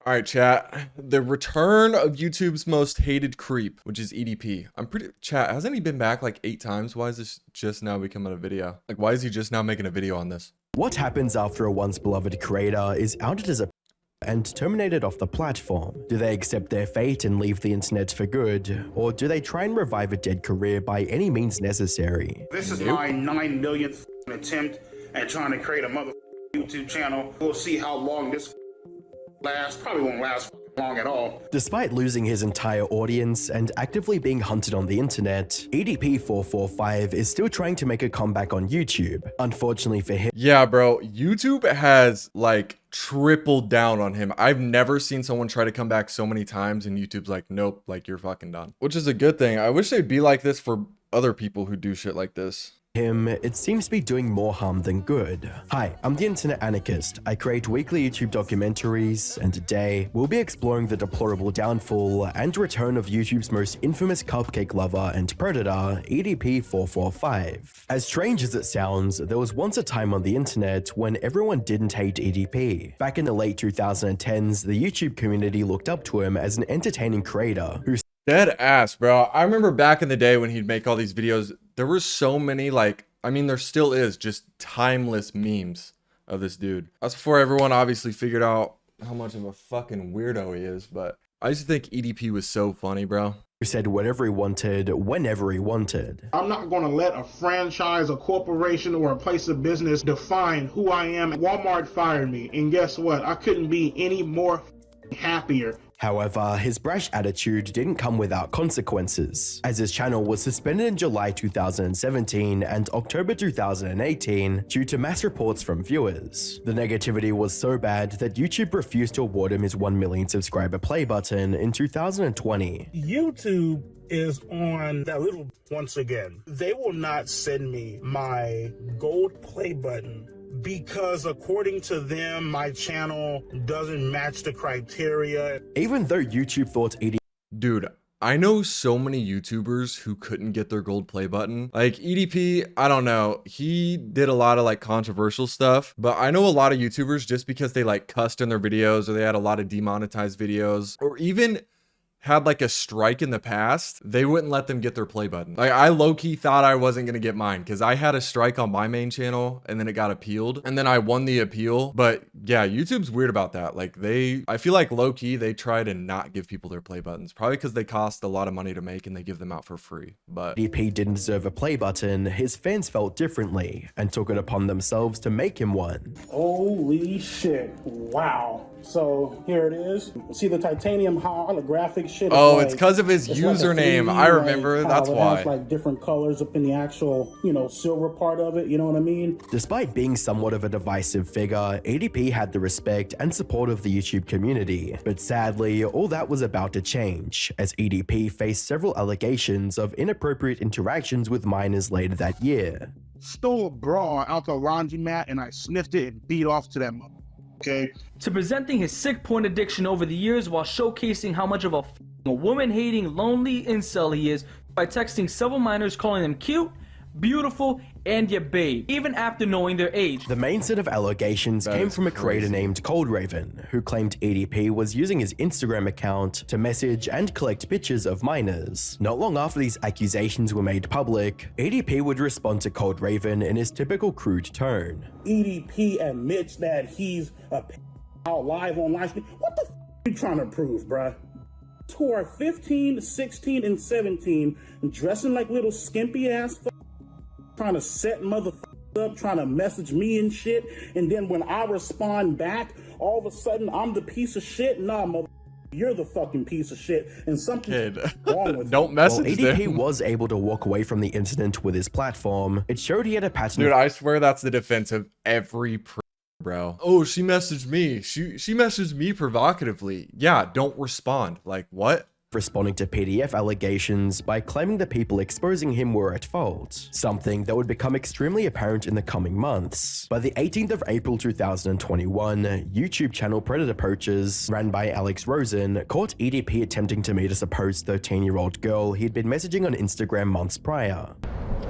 All right, chat. The return of YouTube's most hated creep, which is EDP. Chat, hasn't he been back like 8 times? Why is this just now becoming a video? Like, why is he just now making a video on this? What happens after a once beloved creator is outed as a and terminated off the platform? Do they accept their fate and leave the internet for good? Or do they try and revive a dead career by any means necessary? This is my 9 millionth attempt at trying to create a YouTube channel. We'll see how long this lasts. Probably won't last long at all. Despite losing his entire audience and actively being hunted on the internet, EDP445 is still trying to make a comeback on YouTube. Unfortunately for him, yeah, bro, YouTube has like tripled down on him. I've never seen someone try to come back so many times and YouTube's like, nope, like you're fucking done. Which is a good thing. I wish they'd be like this for other people who do shit like this. it seems to be doing more harm than good. Hi, I'm the Internet Anarchist. I create weekly YouTube documentaries, and today we'll be exploring the deplorable downfall and return of YouTube's most infamous cupcake lover and predator, EDP445. As strange as it sounds, there was once a time on the internet when everyone didn't hate EDP. Back in the late 2010s, the YouTube community looked up to him as an entertaining creator who Dead ass, bro. I remember back in the day when he'd make all these videos, there were so many, like, I mean, there still is just timeless memes of this dude. That's before everyone obviously figured out how much of a fucking weirdo he is, but I used to think EDP was so funny, bro. who said whatever he wanted, whenever he wanted. I'm not going to let a franchise, a corporation, or a place of business define who I am. Walmart fired me, and guess what? I couldn't be any more happier. However, his brash attitude didn't come without consequences, as his channel was suspended in July 2017 and October 2018 due to mass reports from viewers. The negativity was so bad that YouTube refused to award him his 1 million subscriber play button in 2020. YouTube is on that little once again. They will not send me my gold play button because according to them, my channel doesn't match the criteria. Even though YouTube thought EDP Dude, I know so many YouTubers who couldn't get their gold play button. Like EDP, I don't know. He did a lot of like controversial stuff, but I know a lot of YouTubers just because they like cussed in their videos or they had a lot of demonetized videos or even had like a strike in the past, they wouldn't let them get their play button. Like I low-key thought I wasn't gonna get mine because I had a strike on my main channel and then it got appealed and then I won the appeal. But yeah, YouTube's weird about that. Like I feel like low-key they try to not give people their play buttons, probably because they cost a lot of money to make and they give them out for free. But EDP didn't deserve a play button, his fans felt differently and took it upon themselves to make him one. Holy shit. Wow. So here it is. See the titanium holographic shit. Oh, it's because of his username. I remember. That's why. It has like different colors up in the actual, silver part of it. You know what I mean? Despite being somewhat of a divisive figure, EDP had the respect and support of the YouTube community. But sadly, all that was about to change, as EDP faced several allegations of inappropriate interactions with minors later that year. Stole a bra out the laundromat and I sniffed it and beat off to that mother. Okay. To presenting his sick porn addiction over the years while showcasing how much of a woman-hating, lonely incel he is by texting several minors calling them cute, beautiful, and your babe, even after knowing their age. The main set of allegations came from a creator named Cold Raven, who claimed EDP was using his Instagram account to message and collect pictures of minors. Not long after these accusations were made public, EDP would respond to Cold Raven in his typical crude tone. EDP admits that he's out live on live stream. What the f are you trying to prove, bruh? Who are 15, 16, and 17, dressing like little skimpy ass trying to set motherfuckers up, trying to message me and shit, and then when I respond back, all of a sudden I'm the piece of shit? Nah, mother, you're the fucking piece of shit, and something's wrong with Don't message While EDP them. was able to walk away from the incident with his platform, it showed he had a pattern. Dude, I swear that's the defense of every bro. Oh, she messaged me. She messaged me provocatively. Yeah, don't respond. Like, what? Responding to PDF allegations by claiming the people exposing him were at fault, something that would become extremely apparent in the coming months. By the 18th of April 2021, YouTube channel Predator Poachers, ran by Alex Rosen, caught EDP attempting to meet a supposed 13-year-old girl he'd been messaging on Instagram months prior.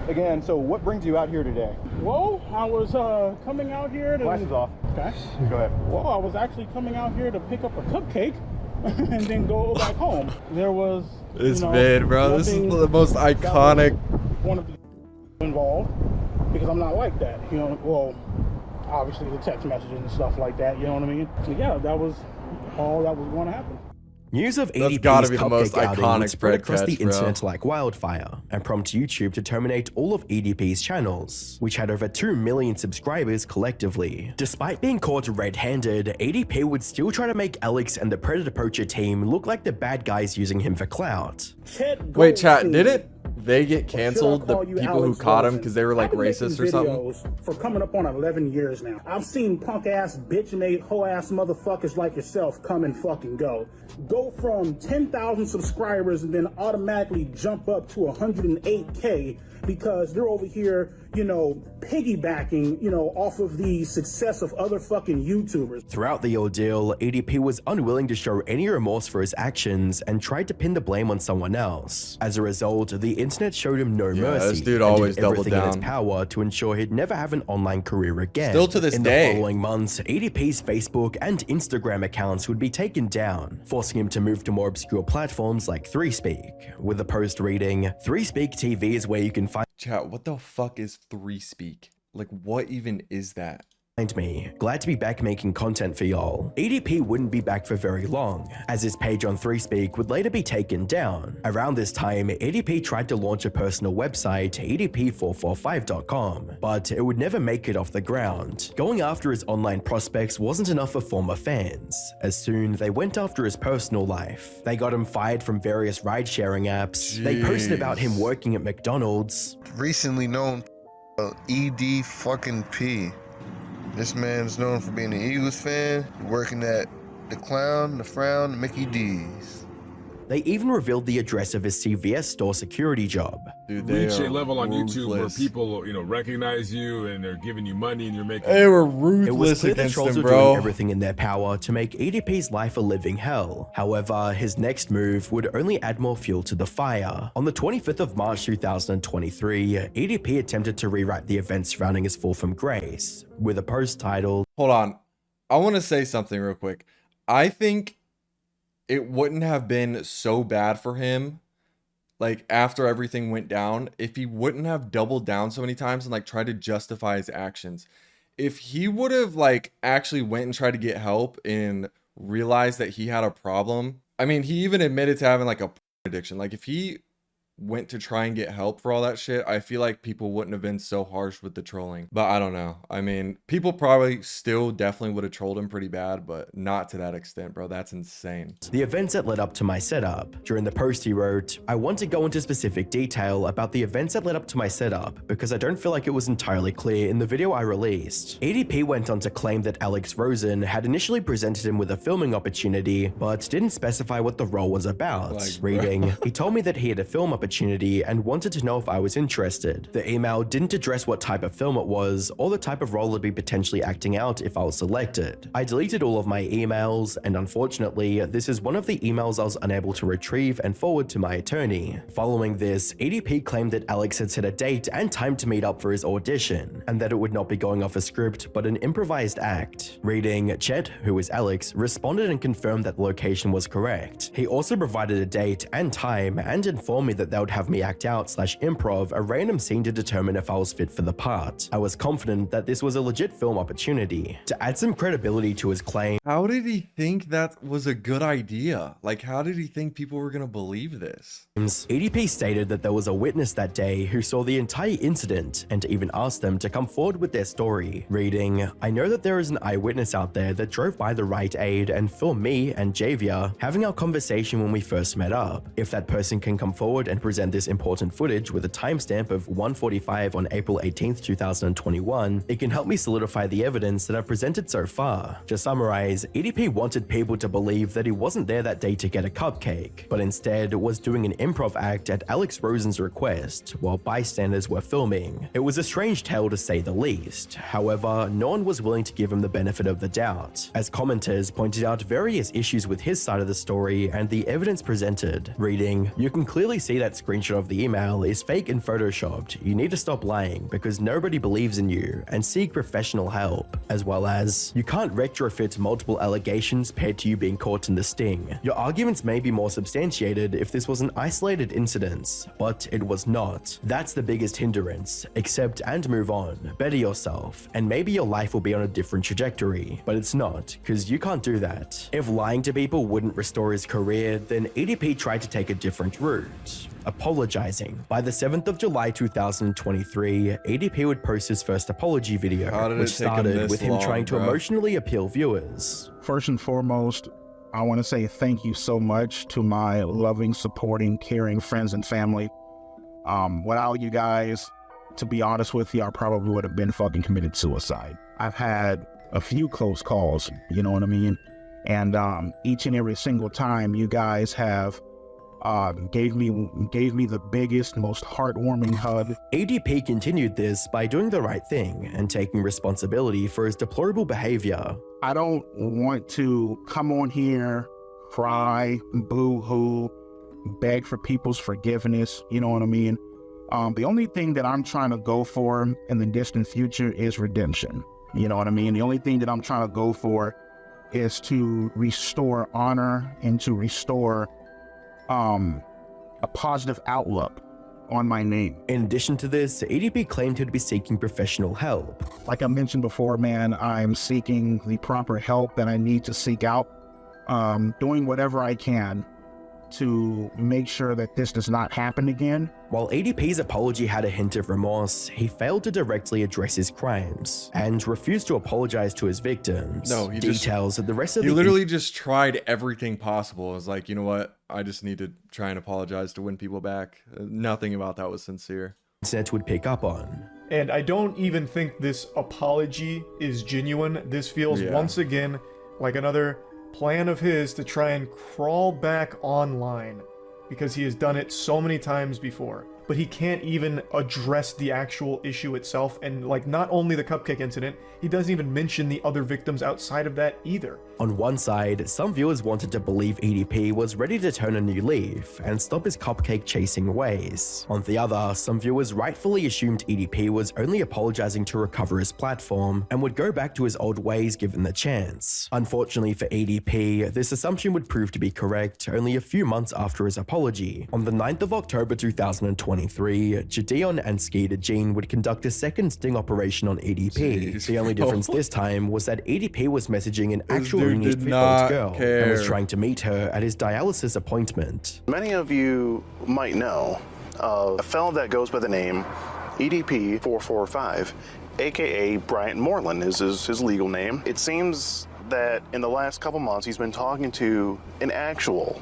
Again, so what brings you out here today? Whoa, I was coming out here to... Glasses off. Okay. Go ahead. Well, I was actually coming out here to pick up a cupcake and then go back home. There was, This vid, bro. This is the most iconic. One of the involved, because I'm not like that, you know. Well, obviously the text messages and stuff like that, you know what I mean? So yeah, that was all that was going to happen. News of That's EDP's gotta be the most cupcake outing iconic would spread across bread the catch, bro. internet like wildfire and prompt YouTube to terminate all of EDP's channels, which had over 2 million subscribers collectively. Despite being caught red-handed, EDP would still try to make Alex and the Predator Poacher team look like the bad guys using him for clout. Wait, chat, didn't they get canceled, the people who caught him, because they were like racist or something? For coming up on 11 years now. I've seen punk ass, bitch made, hoe ass motherfuckers like yourself come and fucking go. Go from 10,000 subscribers and then automatically jump up to 108K because they're over here, you know, piggybacking, you know, off of the success of other fucking YouTubers. Throughout the ordeal, EDP was unwilling to show any remorse for his actions and tried to pin the blame on someone else. As a result, the internet showed him no mercy. This dude and always did doubled everything in its down. power to ensure he'd never have an online career again. Still to this in day. the following months, EDP's Facebook and Instagram accounts would be taken down, forcing him to move to more obscure platforms like 3Speak, with the post reading, 3Speak TV is where you can find Chat, what the fuck is 3Speak? Like, what even is that? me. Glad to be back making content for y'all. EDP wouldn't be back for very long, as his page on 3Speak would later be taken down. Around this time, EDP tried to launch a personal website, EDP445.com, but it would never make it off the ground. Going after his online prospects wasn't enough for former fans, as soon they went after his personal life. They got him fired from various ride-sharing apps. They posted about him working at McDonald's. Recently known ED445. This man's known for being an Eagles fan, working at the Clown, the Frown, the Mickey D's. They even revealed the address of his CVS store security job. Dude, they reach are a level on YouTube where ruthless. people, you know, recognize you and they're giving you money and you're making. They were It was ruthless clear the against trolls him, were doing bro. everything in their power to make EDP's life a living hell. However, his next move would only add more fuel to the fire. On the 25th of March 2023, EDP attempted to rewrite the events surrounding his fall from grace, with a post titled, Hold on. I want to say something real quick. I think it wouldn't have been so bad for him, like, after everything went down, if he wouldn't have doubled down so many times and, like, tried to justify his actions. If he would have, like, actually went and tried to get help and realized that he had a problem. I mean, he even admitted to having, like, a addiction. Like, if he went to try and get help for all that shit, I feel like people wouldn't have been so harsh with the trolling. But I don't know. I mean, people probably still definitely would have trolled him pretty bad, but not to that extent, bro. That's insane. the events that led up to my setup. During the post he wrote, I want to go into specific detail about the events that led up to my setup because I don't feel like it was entirely clear in the video I released. EDP went on to claim that Alex Rosen had initially presented him with a filming opportunity, but didn't specify what the role was about. Like, Reading, he told me that he had a film opportunity and wanted to know if I was interested. The email didn't address what type of film it was or the type of role I'd be potentially acting out if I was selected. I deleted all of my emails, and unfortunately, this is one of the emails I was unable to retrieve and forward to my attorney. Following this, EDP claimed that Alex had set a date and time to meet up for his audition, and that it would not be going off a script but an improvised act. Reading, Chet, who is Alex, responded and confirmed that the location was correct. He also provided a date and time and informed me that they would have me act out / improv a random scene to determine if I was fit for the part. I was confident that this was a legit film opportunity. To add some credibility to his claim, How did he think that was a good idea? Like, how did he think people were gonna believe this? EDP stated that there was a witness that day who saw the entire incident and even asked them to come forward with their story. Reading, I know that there is an eyewitness out there that drove by the Rite Aid and filmed me and Javier having our conversation when we first met up. If that person can come forward and present this important footage with a timestamp of 1:45 on April 18th, 2021, it can help me solidify the evidence that I've presented so far. To summarize, EDP wanted people to believe that he wasn't there that day to get a cupcake, but instead was doing an improv act at Alex Rosen's request while bystanders were filming. It was a strange tale to say the least. However, no one was willing to give him the benefit of the doubt, as commenters pointed out various issues with his side of the story and the evidence presented. Reading, you can clearly see that screenshot of the email is fake and photoshopped, you need to stop lying because nobody believes in you and seek professional help. As well as, you can't retrofit multiple allegations paired to you being caught in the sting. Your arguments may be more substantiated if this was an isolated incident, but it was not. That's the biggest hindrance. Accept and move on, better yourself, and maybe your life will be on a different trajectory. But it's not, because you can't do that. If lying to people wouldn't restore his career, then EDP tried to take a different route. Apologizing. By the 7th of July 2023, EDP would post his first apology video, which started with him trying to emotionally appeal viewers. First and foremost, I want to say thank you so much to my loving, supporting, caring friends and family. Without you guys, to be honest with you, I probably would have been fucking committed suicide. I've had a few close calls, you know what I mean? And each and every single time you guys have gave me the biggest, most heartwarming hug. EDP continued this by doing the right thing and taking responsibility for his deplorable behavior. I don't want to come on here, cry, boo-hoo, beg for people's forgiveness, you know what I mean? The only thing that I'm trying to go for in the distant future is redemption, you know what I mean? The only thing that I'm trying to go for is to restore honor and to restore a positive outlook on my name. In addition to this, EDP claimed he'd be seeking professional help. Like I mentioned before, man, I'm seeking the proper help that I need to seek out, doing whatever I can to make sure that this does not happen again. While EDP's apology had a hint of remorse, he failed to directly address his crimes and refused to apologize to his victims. No, he details that the rest of he literally just tried everything possible. It was like, you know what? I just need to try and apologize to win people back. Nothing about that was sincere. Internet would pick up on. And I don't even think this apology is genuine. This feels once again like another plan of his to try and crawl back online, because he has done it so many times before. But he can't even address the actual issue itself, and like not only the cupcake incident, he doesn't even mention the other victims outside of that either. On one side, some viewers wanted to believe EDP was ready to turn a new leaf and stop his cupcake chasing ways. On the other, some viewers rightfully assumed EDP was only apologizing to recover his platform and would go back to his old ways given the chance. Unfortunately for EDP, this assumption would prove to be correct only a few months after his apology. On the 9th of October 2023, Gideon and Skeeter Jean would conduct a second sting operation on EDP. Jeez, the only difference this time was that EDP was messaging an actual did not girl care. and was trying to meet her at his dialysis appointment. Many of you might know of a fellow that goes by the name EDP445, aka Bryant Moreland is his legal name. It seems that in the last couple months he's been talking to an actual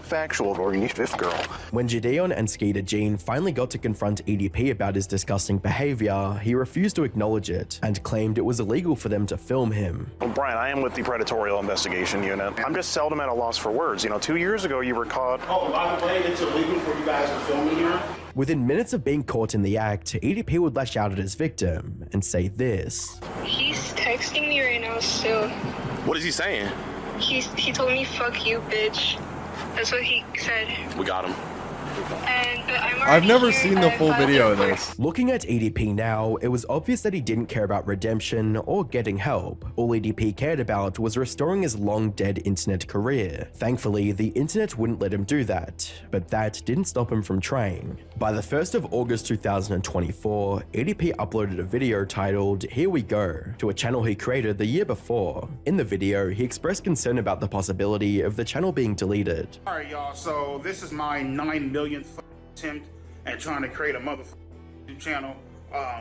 factual fifth girl. When Gideon and Skeeter Jean finally got to confront EDP about his disgusting behavior, he refused to acknowledge it and claimed it was illegal for them to film him. Well, Brian, I am with the Predatorial Investigation Unit. I'm just seldom at a loss for words. You know, 2 years ago you were caught. Oh, by the way, it's illegal for you guys to film me here. Within minutes of being caught in the act, EDP would lash out at his victim and say this. He's texting me right now still. What is he saying? He told me, "Fuck you, bitch." That's what he said. We got him. And I've never seen the full video of this. Looking at EDP now, it was obvious that he didn't care about redemption or getting help. All EDP cared about was restoring his long-dead internet career. Thankfully, the internet wouldn't let him do that, but that didn't stop him from trying. By the 1st of August 2024, EDP uploaded a video titled "Here We Go" to a channel he created the year before. In the video, he expressed concern about the possibility of the channel being deleted. All right, y'all. So this is my 9 millionth attempt at trying to create a YouTube channel.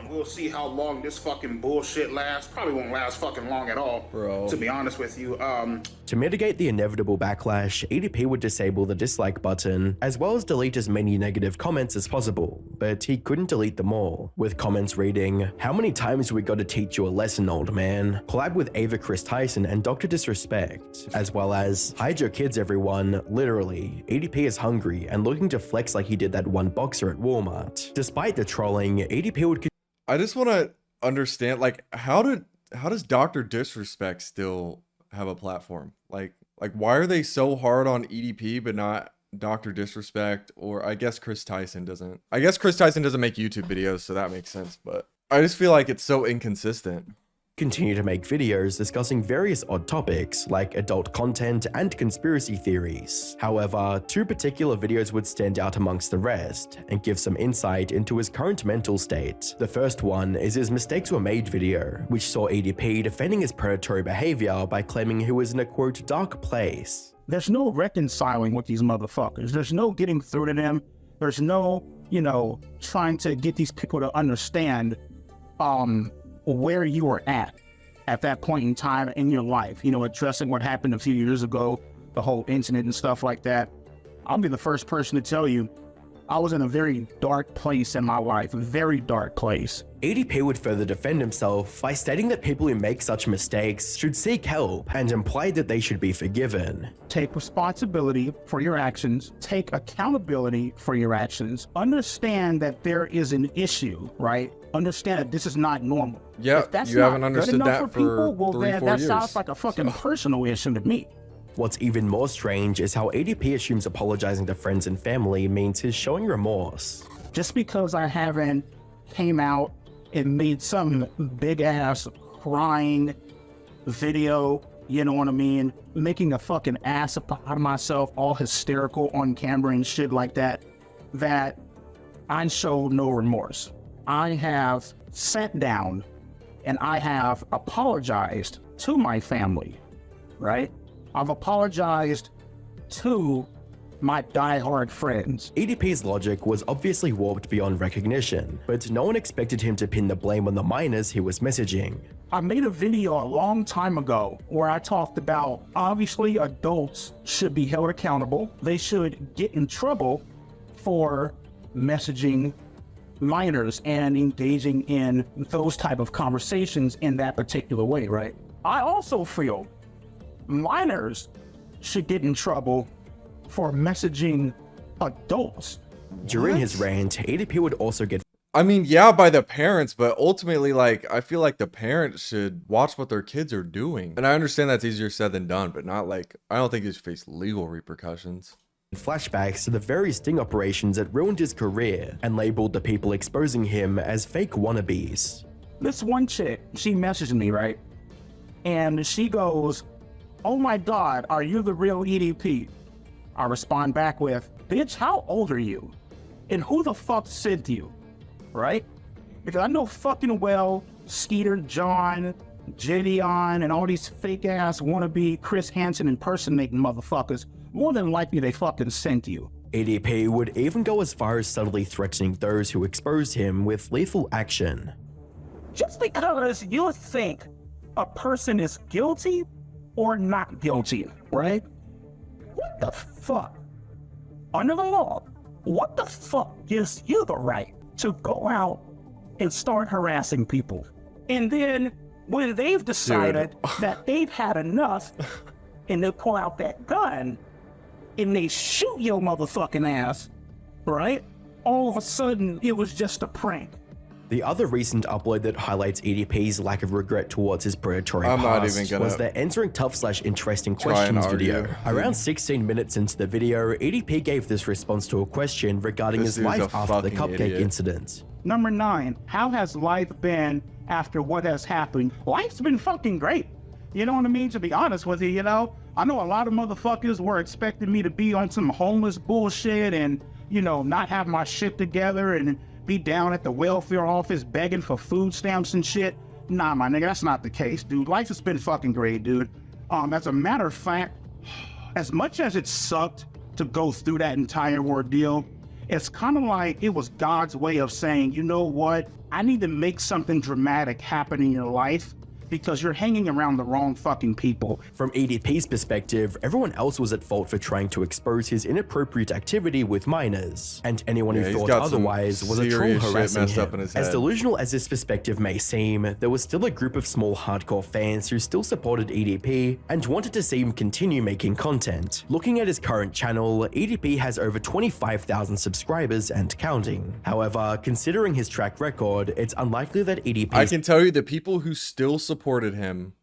We'll see how long this fucking bullshit lasts. Probably won't last fucking long at all, bro. To be honest with you. To mitigate the inevitable backlash, EDP would disable the dislike button, as well as delete as many negative comments as possible, but he couldn't delete them all, with comments reading, "How many times we gotta teach you a lesson, old man?" Collab with Ava Chris Tyson and Dr. Disrespect, as well as, "Hide your kids, everyone." Literally, EDP is hungry and looking to flex like he did that one boxer at Walmart. Despite the trolling, EDP would I just want to understand, like, how does Dr. Disrespect still have a platform? Like why are they so hard on EDP but not Dr. Disrespect, or I guess Chris Tyson doesn't. I guess Chris Tyson doesn't make YouTube videos, so that makes sense, but I just feel like it's so inconsistent. Continue to make videos discussing various odd topics like adult content and conspiracy theories. However, two particular videos would stand out amongst the rest and give some insight into his current mental state. The first one is his Mistakes Were Made video, which saw EDP defending his predatory behavior by claiming he was in a quote dark place. There's no reconciling with these motherfuckers. There's no getting through to them. There's no, trying to get these people to understand where you were at that point in time in your life, addressing what happened a few years ago, the whole incident and stuff like that. I'll be the first person to tell you, I was in a very dark place in my life, a very dark place. EDP would further defend himself by stating that people who make such mistakes should seek help and implied that they should be forgiven. Take responsibility for your actions, take accountability for your actions, understand that there is an issue, right? Understand that this is not normal. Yeah, if that's you not haven't understood good enough that for people, well, 3-4 then that years. sounds like a fucking personal issue to me. What's even more strange is how EDP assumes apologizing to friends and family means he's showing remorse. Just because I haven't came out and made some big ass crying video, you know what I mean? Making a fucking ass out of myself, all hysterical on camera and shit like that, that I show no remorse. I have sat down and I have apologized to my family, right? I've apologized to my diehard friends. EDP's logic was obviously warped beyond recognition, but no one expected him to pin the blame on the minors he was messaging. I made a video a long time ago where I talked about obviously adults should be held accountable. They should get in trouble for messaging minors and engaging in those type of conversations in that particular way, right? I also feel minors should get in trouble for messaging adults. During his rant, EDP would also get I mean, yeah, by the parents, but ultimately, like, I feel like the parents should watch what their kids are doing. And I understand that's easier said than done, but not like, I don't think he should face legal repercussions. flashbacks to the very sting operations that ruined his career and labeled the people exposing him as fake wannabes. This one chick, she messaged me, right? And she goes, "Oh my God, are you the real EDP?" I respond back with, "Bitch, how old are you? And who the fuck sent you?" Right? Because I know fucking well Skeeter, John, Jidion, and all these fake ass wannabe Chris Hansen impersonating motherfuckers, more than likely they fucking sent you. EDP would even go as far as subtly threatening those who exposed him with lethal action. Just because you think a person is guilty or not guilty, right? What the fuck? Under the law, what the fuck gives you the right to go out and start harassing people? And then when they've decided that they've had enough and they pull out that gun and they shoot your motherfucking ass, right? All of a sudden, it was just a prank. The other recent upload that highlights EDP's lack of regret towards his predatory I'm not past even gonna was the Answering Tough/Interesting try and Questions argue. video. Around 16 minutes into the video, EDP gave this response to a question regarding This his dude's life a after the fucking cupcake idiot. incident. Number 9, how has life been after what has happened? Life's been fucking great. You know what I mean? To be honest with you, you know? I know a lot of motherfuckers were expecting me to be on some homeless bullshit and, you know, not have my shit together and be down at the welfare office begging for food stamps and shit. Nah, my nigga, that's not the case, dude. Life has been fucking great, dude. As a matter of fact, as much as it sucked to go through that entire ordeal, it's kind of like it was God's way of saying, you know what? I need to make something dramatic happen in your life because you're hanging around the wrong fucking people. From EDP's perspective, everyone else was at fault for trying to expose his inappropriate activity with minors, and anyone Yeah, who he's thought got some otherwise was a troll serious shit harassing messed him. up in his As head. delusional as this perspective may seem, there was still a group of small hardcore fans who still supported EDP and wanted to see him continue making content. Looking at his current channel, EDP has over 25,000 subscribers and counting. However, considering his track record, it's unlikely that EDP I can tell you the people who still supported him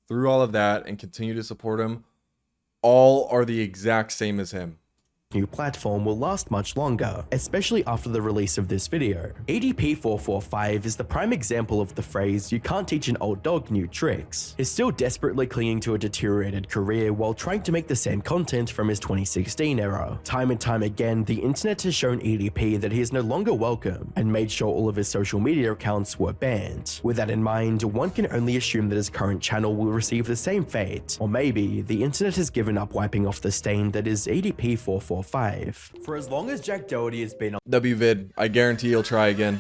through all of that and continue to support him all are the exact same as him. new platform will last much longer, especially after the release of this video. EDP445 is the prime example of the phrase, "you can't teach an old dog new tricks." He's still desperately clinging to a deteriorated career while trying to make the same content from his 2016 era. Time and time again, the internet has shown EDP that he is no longer welcome and made sure all of his social media accounts were banned. With that in mind, one can only assume that his current channel will receive the same fate, or maybe the internet has given up wiping off the stain that is EDP445. For as long as Jack Doherty has been on WVid, I guarantee he'll try again.